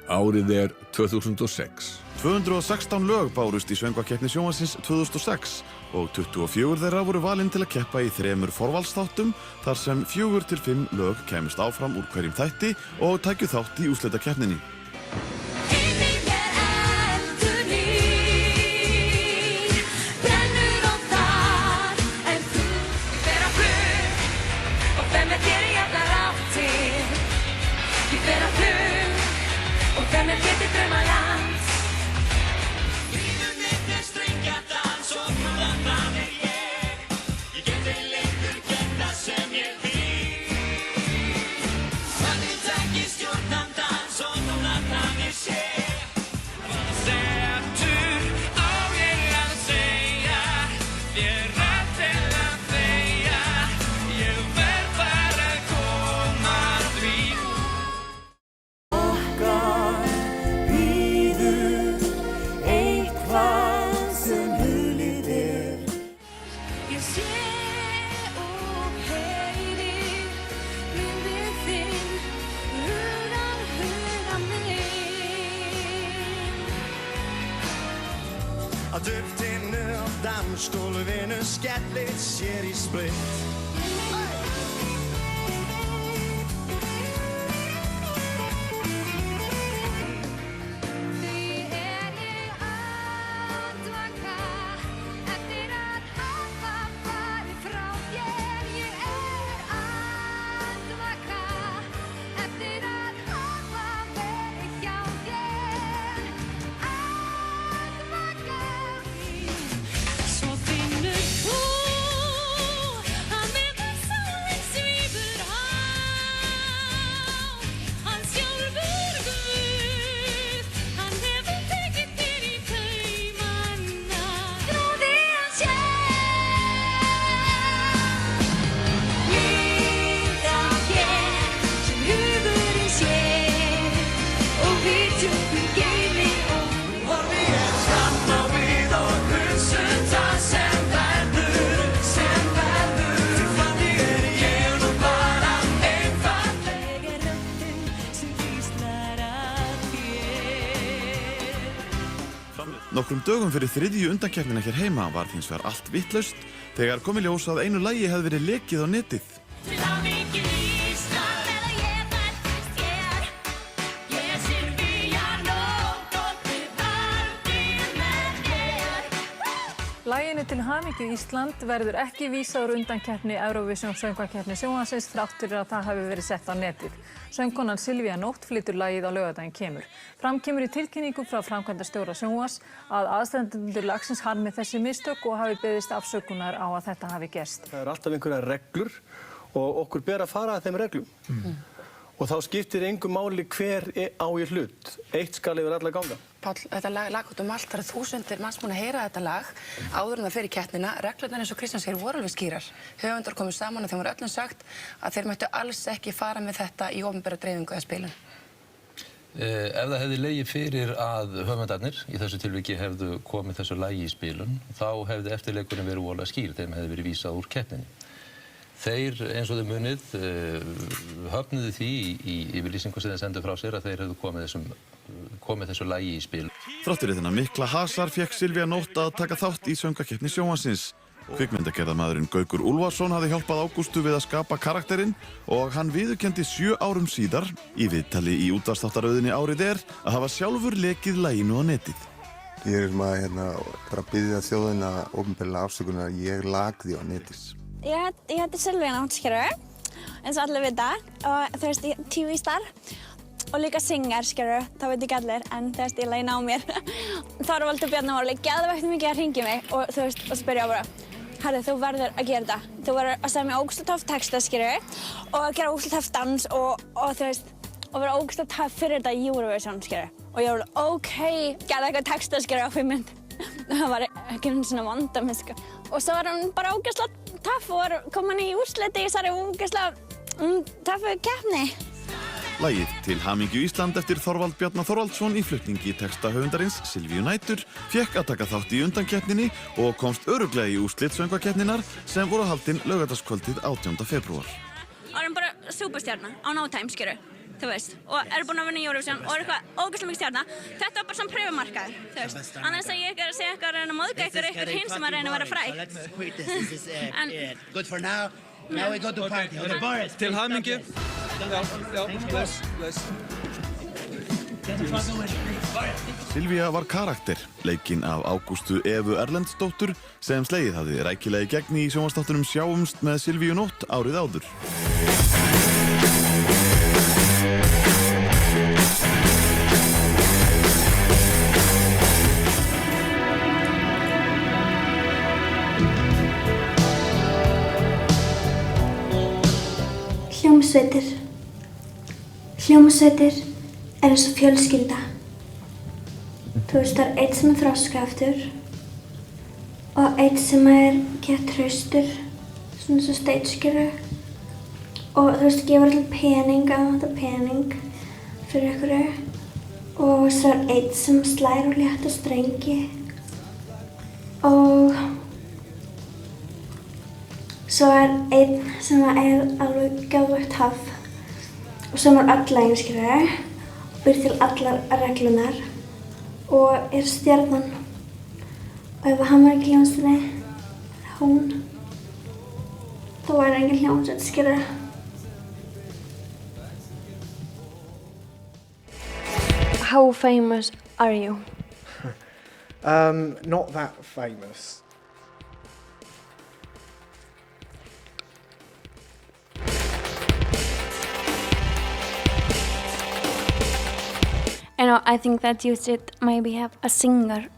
Árið er 2006. 216 lög bárust í Söngvakeppni sjónvarpsins 2006 og 24 þeirra voru valin til að keppa í 3 forvalsþáttum þar sem 4 til 5 lög kæmust áfram úr hverjum þætti og tækju þátt í úrslitakeppninni. Á duftinu á dansgólfinu skellir sér í spritt. Nokkrum dögum fyrir 3. undankeppnina hér heima var hins vegar allt vitlaust þegar kom í ljós að einu lagi hefði verið lekið á netið. Laginu Til hamingju Ísland verður ekki vísað úr undankeppni Eurovision söngvakeppni sjónvarpsins þrátt fyrir að það hafi verið sett á netið. Söngkonan Silvía Nótt flytur lagið á laugardaginn kemur. Fram kemur í tilkynningu frá framkvæmdastjóra sjónvarps að aðstandendur lagsins harmi þessi mistök og hafi beðist afsökunar á að þetta hafi gerst. Það alltaf einhverjar reglur og okkur ber að fara að þeim reglum. Og þá skiptir engu máli hver á í hlut. Eitt skal yfir alla ganga. Páll, þetta lag út allt, það þúsundir manns búin að heyra þetta lag áður en það fer í keppnina. Reglurnar eins og Kristján segir voru alveg skýrar. Höfundar komu saman og þeim var öllum sagt að þeir mættu alls ekki fara með þetta í opinbera dreifingu eða spilun. Ef það hefði legið fyrir að höfundarnir í þessu tilviki hefðu komið þessu lagi í spilun, þá hefði eftirleikurinn verið voðalega skýr, þeim hefði verið vísað úr keppninni. Þeir, eins og þau munið, höfnuðu því í yfirlýsingu sem þeir sendu frá sér að þeir hefðu komið þessu lagi í spil. Þrátt fyrir þennan mikla hasar fékk Silvía Nótt að taka þátt í söngvakeppni sjónvarpsins. Kvikmyndagerðarmaðurinn Gaukur Úlfarsson hafði hjálpað Ágústu við að skapa karakterinn og hann viðurkenndi 7 árum síðar í viðtali í útvarpsþáttaröðinni Árið er að hafa sjálfur lekið laginu á netið. Ég bara að biðja þjóðina opinberlega afsökunar að ég lagði á netið. Ég heiti Silvía Nótt, eins og allir vita, og þú veist, ég TV-star og líka syngar, það veit ekki allir, en þú veist, ég læna á mér. Þorvaldur Bjarni var alveg geðveikt mikið að hringja mig og þú veist, og spyrja bara, herri, þú verður að gera þetta. Þú verður að segja mér ógeðslega töff texta, og gera ógeðslega töff dans og þú veist, og vera ógeðslega töff fyrir þetta í Eurovision, Og ég var alveg, ok, gera eitthvað texta, á 5 mínútur. Það var ekki svona vanda með, Og svo var hann bara ógeðslega töff og kom hann í úrsliti í þessari ógeðslega töffu keppni. Lagið Til hamingju Ísland eftir Þorvald Bjarna Þorvaldsson í flutningi texta höfundarins Silvíu Nætur fékk að taka þátt í undankeppninni og komst örugglega í úrslit söngvakeppninnar sem voru haldin laugardagskvöldið 18. febrúar. Það var bara superstjarna á no time, þú veist, og eru búin að vinna Eurovision og eru eitthvað ógeðslega mikið stjarna. Þetta var bara svona pröfumarkaður, þú veist. Annars að ég ekki að segja eitthvað að reyna að móðga ykkur hinn sem að reyna að vera fræg. Good for now. Now we go to party. Okay, Boris. Til hamingju. Bless. Silvía var karakter, leikinn af Ágústu Evu Erlendsdóttur sem slegið hafði rækilega í gegn í sjónvarpsþáttunum Sjáumst með Silvíu Nótt árið áður. Hljómsveitir er eins og fjölskylda. Þú veist, það einn sem þroskaaftur og einn sem gett hraustur, svona eins og stageskjöru. Og þú veist, gefur allir pening fyrir einhverju. Og svo einn sem slær og létta strengi. Og svo einn sem alveg geðveikt haff. Og svo öll læginskjöru. Býr til allar reglunar og stjarnan. Og ef hann var ekki hljómsveitinni, hún, þá engin hljómsveit, skilurðu. How famous are you? Not that famous. I think that you should maybe have a singer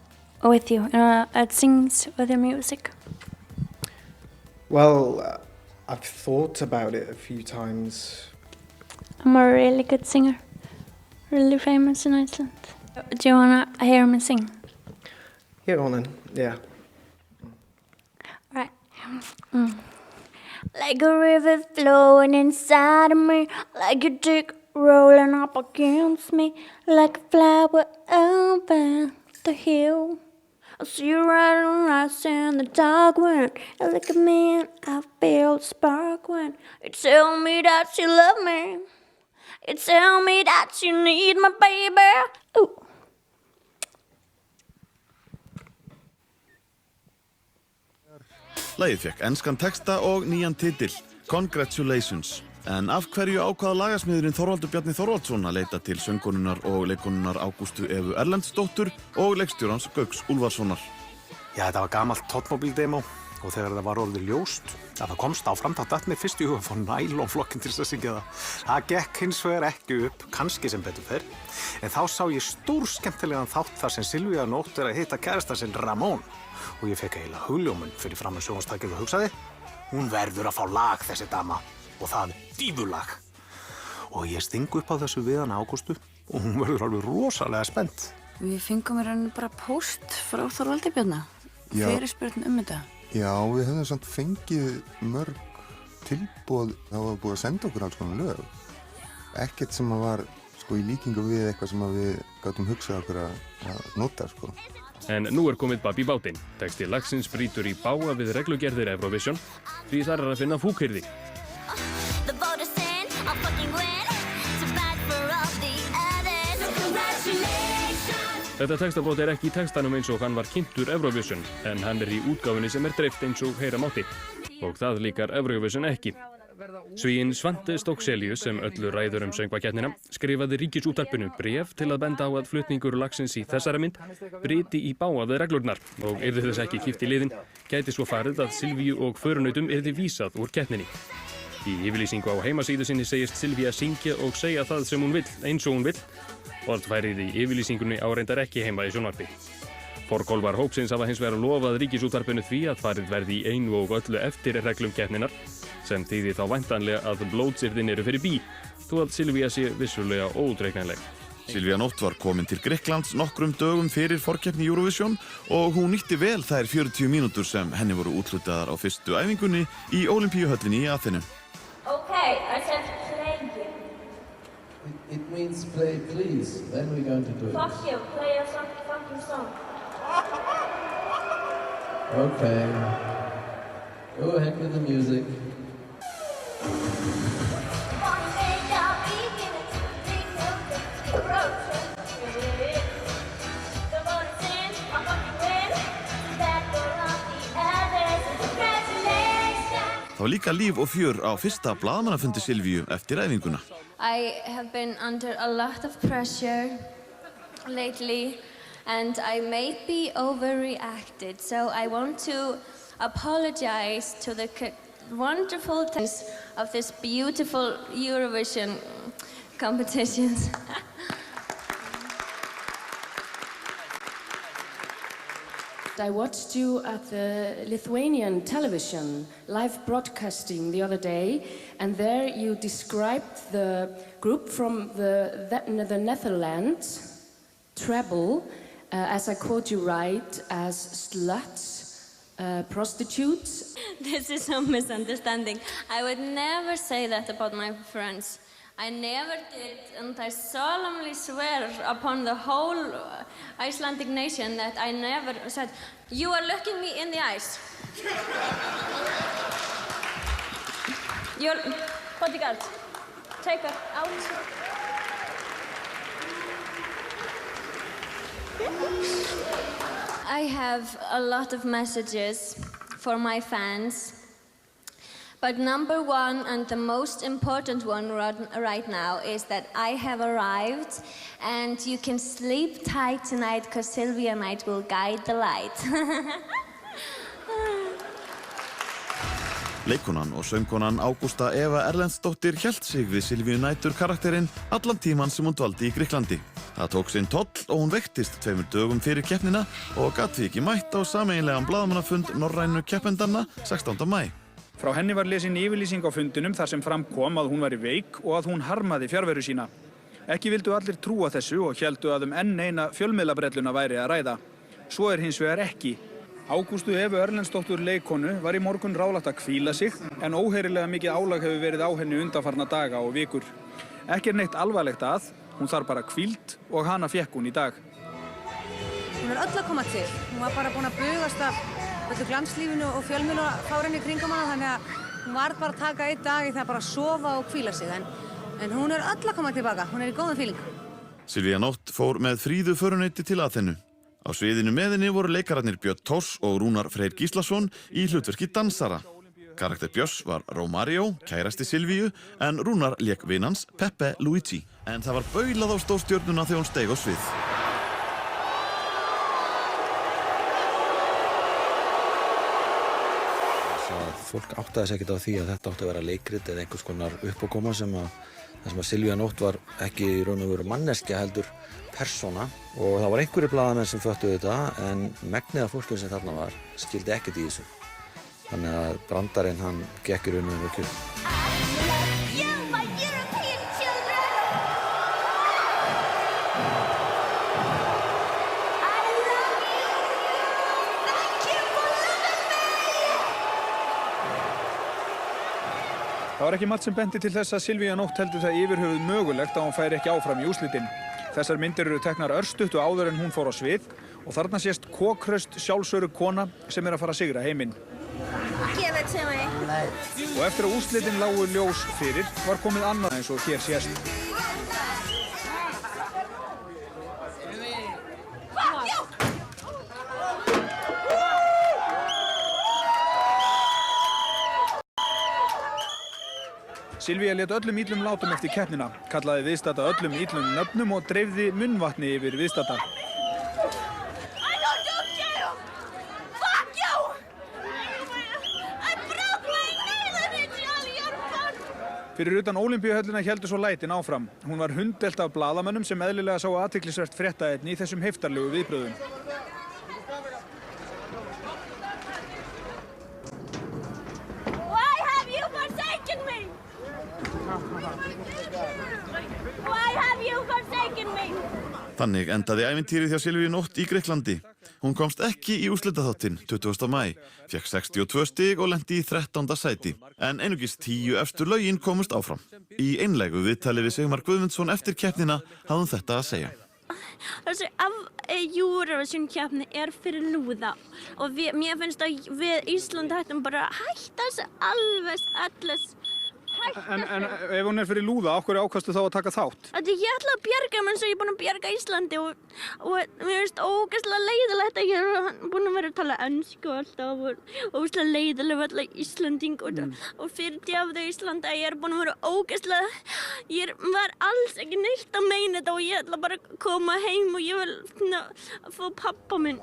with you, that sings with your music. Well, I've thought about it a few times. I'm a really good singer, really famous in Iceland. Do you want to hear me sing? Yeah, go on then, yeah. Right. Like a river flowing inside of me, like a dick rolling up against me, like a flower over the hill. I see you riding right in the dark when you look at me and I feel the spark when you tell me that you love me. You tell me that you need my baby. Ooh. Lagið fékk enskan texta og nýjan titil, Congratulations. En af hverju ákvaða lagasmiðurinn Þorvaldur Bjarni Þorvaldsson að leita til söngkonunnar og leikkonunnar Ágústu Evu Erlendsdóttur og leikstjórans Gauks Úlfarssonar? Já, þetta var gamalt Tóttmóbíldemo og þegar það var orðið ljóst að það komst áfram, þá datt mér fyrst í huga að fá nælonflokkinn til að syngja það. Það gekk hins vegar ekki upp, kannski sem betur fer. En þá sá ég stórskemmtilegan þátt þar sem Silvía Nótt að hitta kærastan sinn Ramón og ég fekk eiginlega hugljómun fyrir framan sjónvarpstækið og hugsaði, hún verður að fá lag þessi dama. Og það dýfulag. Og ég sting upp á þessu við hana Ágústu og hún verður alveg rosalega spennt. Við fengum í rauninni bara póst frá Þorvaldi Bjarna. Fyrirspurn þetta. Já, við höfum samt fengið mörg tilboð, það var búið að senda okkur alls konar lög. Ekkert sem var í líkingu við eitthvað sem við gátum hugsað okkur að nota. En nú komið babb í bátinn. Texti lagsins brýtur í bága við reglugerðir Eurovision því þar að finna fúkyrði. Þetta textabrót ekki í textanum eins og hann var kynntur Eurovision, en hann í útgáfunni sem dreift eins og heyra mátti. Og það líkar Eurovision ekki. Svíinn Svante Stokselius, sem öllu ræður söngvakeppnina, skrifaði Ríkisútvarpinu bréf til að benda á að flutningur lagsins í þessari mynd bryti í bága við reglurnar og yrði þess ekki kippt í liðinn, gæti svo farið að Silvíu og förunautum yrði vísað úr keppninni. Í yfirlýsingu á heimasíðu sinni segist Silvía syngja og segja það sem hún vill, eins og hún vill. Orðfærið í yfirlýsingunni á reyndar ekki heima í sjónvarpi. Forkólfar hópsins hafa hins vegar lofað Ríkisútvarpinu því að farið verði í einu og öllu eftir reglum keppninnar, sem þýðir þá væntanlega að blótsyrðin eru fyrir bí, þó að Silvía sé vissulega óútreiknanleg. Silvía Nótt var komin til Grikklands nokkrum dögum fyrir forkeppni Eurovision og hún nýtti vel þær 40 mínútur sem henni voru úthlutaðar á fyrstu æfingunni í Ólympíuhöllinni í Aþenu. Okay, I said play again. It means play, please. Then we're going to do it. Fuck you, play a fucking song. Okay. Go ahead with the music. var líka líf og fjör á fyrsta blaðamannafundi Silvíu eftir æfinguna. I have been under a lot of pressure lately and I may be overreacted, so I want to apologize to the wonderful taste of this beautiful Eurovision competitions. I watched you at the Lithuanian television live broadcasting the other day, and there you described the group from the Netherlands, Treble, as I quote you right, as sluts, prostitutes. This is a misunderstanding. I would never say that about my friends. I never did, and I solemnly swear upon the whole Icelandic nation that I never said, "You are looking me in the eyes." Your bodyguard, take her out. I have a lot of messages for my fans. But number one and the most important one right now is that I have arrived and you can sleep tight tonight because Silvía Night will guide the light. Leikkonan og söngkonan Ágústa Eva Erlendsdóttir hélt sig við Silvíu Nætur karakterinn allan tíman sem hún dvaldi í Grikklandi. Það tók sinn toll og hún veiktist 2 dögum fyrir keppnina og gat því ekki mætt á sameiginlegan blaðamannafund norrænu keppendanna 16. maí. Frá henni var lesin yfirlýsing á fundinum þar sem fram kom að hún væri veik og að hún harmaði fjarveru sína. Ekki vildu allir trúa þessu og héldu að enn eina fjölmiðlabrelluna væri að ræða. Svo hins vegar ekki. Ágústu Evu Erlendsdóttur leikkonu var í morgun ráðlagt að hvíla sig en óheyrilega mikið álag hefur verið á henni undanfarna daga og vikur. Ekki neitt alvarlegt að, hún þarf bara hvíld og hana fékk hún í dag. Hún öll að koma til. Hún var bara búin að bugast af öllu glanslífinu og fjölmiðlafárinu í kringum hana, þannig að hún var bara að taka einn dag í það bara að sofa og hvíla sig, en hún öll að koma tilbaka, hún í góðum fíling. Silvía Nótt fór með fríðu föruneyti til Aþenu. Á sviðinu með henni voru leikararnir Björn Thors og Rúnar Freyr Gíslason í hlutverki dansara. Karakter Björns var Romario, kærasti Silvíu, en Rúnar lék vin hans Peppe Luigi. En það var baulað á stórstjörnuna þegar hún steig á svið. Fólk áttaði sig ekkert á því að þetta átti að vera leikrit eða einhvers konar uppákoma þar sem að Silvía Nótt var ekki í raun og veru manneskja heldur persóna og það var einhverjir blaðamenn sem föttuðu þetta en megnið af fólkinu sem þarna var skildi ekkert í þessu. Þannig að brandarinn hann gekk í raun og veru ekki upp. Það var ekki margt sem benti til þess að Silvía Nótt heldur það yfirhöfuð mögulegt að hún færi ekki áfram í úrslitin. Þessar myndir eru teknar örstuttu áður en hún fór á svið og þarna sést kokhraust sjálfsörugg kona sem að fara að sigra heiminn. Og eftir að úrslitin lágu ljós fyrir var komið annað eins og hér sést. Silvía lét öllum illum látum eftir keppnina, kallaði viðstadda öllum illum nöfnum og dreifði munnvatni yfir viðstadda. Fyrir utan Ólympíuhöllina héldu svo lætin áfram. Hún var hunddelt af blaðamönnum sem eðlilega sáu athyglisvert fréttaefni í þessum heiftarlegu viðbrögðum. Þannig endaði ævintýrið hjá Silvíu Nótt í Grikklandi. Hún komst ekki í úrslitaþáttinn 20. maí, fékk 62 stig og lenti í 13. sæti. En einungis 10 efstu lögin komust áfram. Í einlægu viðtali við Sigmar Guðmundsson eftir keppnina hafði hún þetta að segja. Þessi Eurovision-keppni fyrir lúða og mér finnst að við Ísland hættum bara að hætta þessu alveg öllu En ef hún fyrir lúða, af hverju ákastu þá að taka þátt? Ég ætla að bjarga hann eins og ég er búin að bjarga Íslandi og mér finnst ógeðslega leiðilegt að ég er búin að vera að tala ensku alltaf og ógeðslega leiðileg við alla Íslanding og fyrir af þau Íslandi að ég er búin að vera ógeðslega, ég var alls ekki neitt að meina þetta og ég ætla bara að koma heim og ég vil fá pappa minn.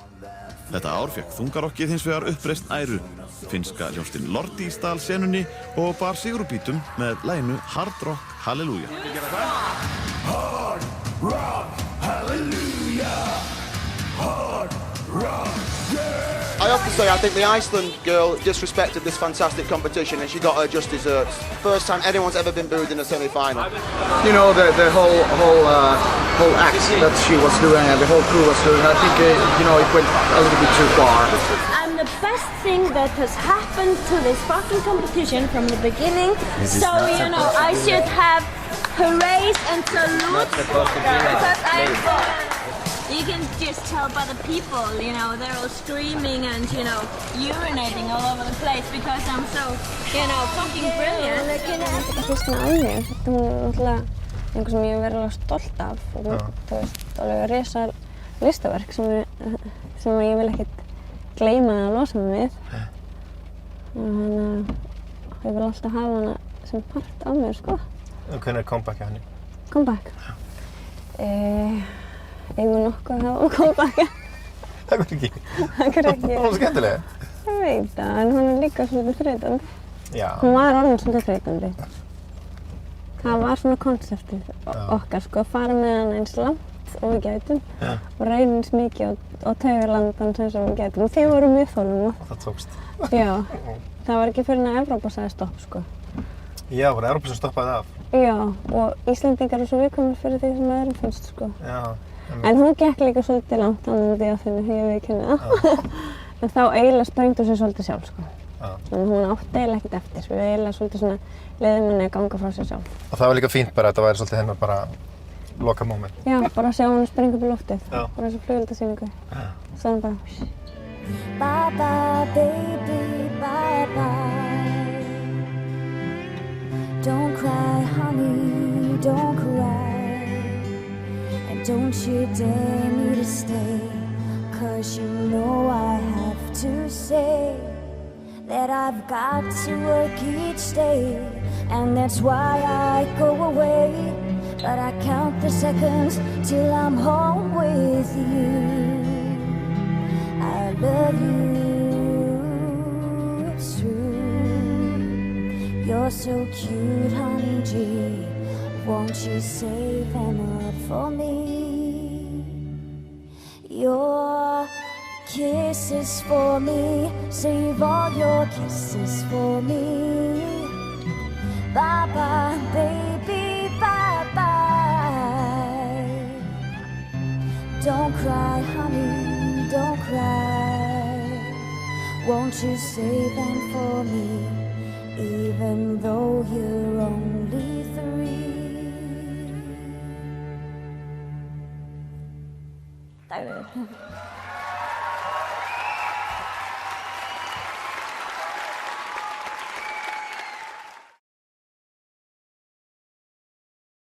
Þetta ár fékk þungarokkið hins vegar uppreisn æru. Finnska hljómsveitin Lordi stal senunni og bar sigur úr býtum með laginu Hard Rock Hallelujah. Hard rock, hallelujah. Hard rock, yeah. I have to say, I think the Iceland girl disrespected this fantastic competition and she got her just desserts. First time anyone's ever been booed in a semi-final. You know, the whole act that she was doing and the whole crew was doing, I think, you know, it went a little bit too far. I'm the best thing that has happened to this fucking competition from the beginning. So, you know, I should have hoorays and salutes because you can just tell by the people, you know, they're all screaming and, you know, urinating all over the place because I'm so, you know, fucking brilliant. Þetta fyrst með alveg, þetta er náttúrulega einhver sem ég hef verið alveg stolt af og þú veist, alveg risa listaverk sem ég vil ekkert gleyma að losa mig við. Og þannig að ég vil alltaf hafa hana sem part af mér, sko. Og hvernig er comeback henni? Comeback? Eigum nokkuð að hafa comeback. Akkur ekki? Akkur ekki. Hún var skemmtileg. Ég veit það, en hún er líka svolítið þreytandi. Já. Hún var orðin svolítið þreytandi. Það var svona konseptið okkar, sko, að fara með hana eins langt og við gætum og reyna eins mikið á taugalandan sem við gætum. Og þið voru mjög þolinmóð. Og það tókst. Já, það var ekki fyrir að Evrópa sagði stopp, sko. Já, var Evrópa sem stoppaði af? Já, og Íslendingar eru svo viðkvæmir fyrir því sem öðrum finnst, sko. Já. En hún gekk líka svolítið langt annað því að því ég viðurkenni það. En þá eiginlega sprengdi sér svolítið sjálf, sko. Þannig hún átti eiginlega ekkert eftir. Við eiginlega svolítið svona leiðum henni að ganga frá sér sjálf. Og það var líka fínt bara að þetta væri svolítið hennar bara loka moment. Já, bara að sjá henni springa upp í loftið. Bara eins og flugeldasýningu. Svo hann bara... Bye bye baby, bye bye. Don't cry honey, don't cry. And don't you dare me to stay, 'cause you know I have to say that I've got to work each day, and that's why I go away. But I count the seconds till I'm home with you. I love you, it's true. You're so cute, honey G. Won't you save them up for me? Your kisses for me, save all your kisses for me. Bye bye, baby, bye bye. Don't cry, honey, don't cry. Won't you save them for me, even though you're only 3? Daglegur.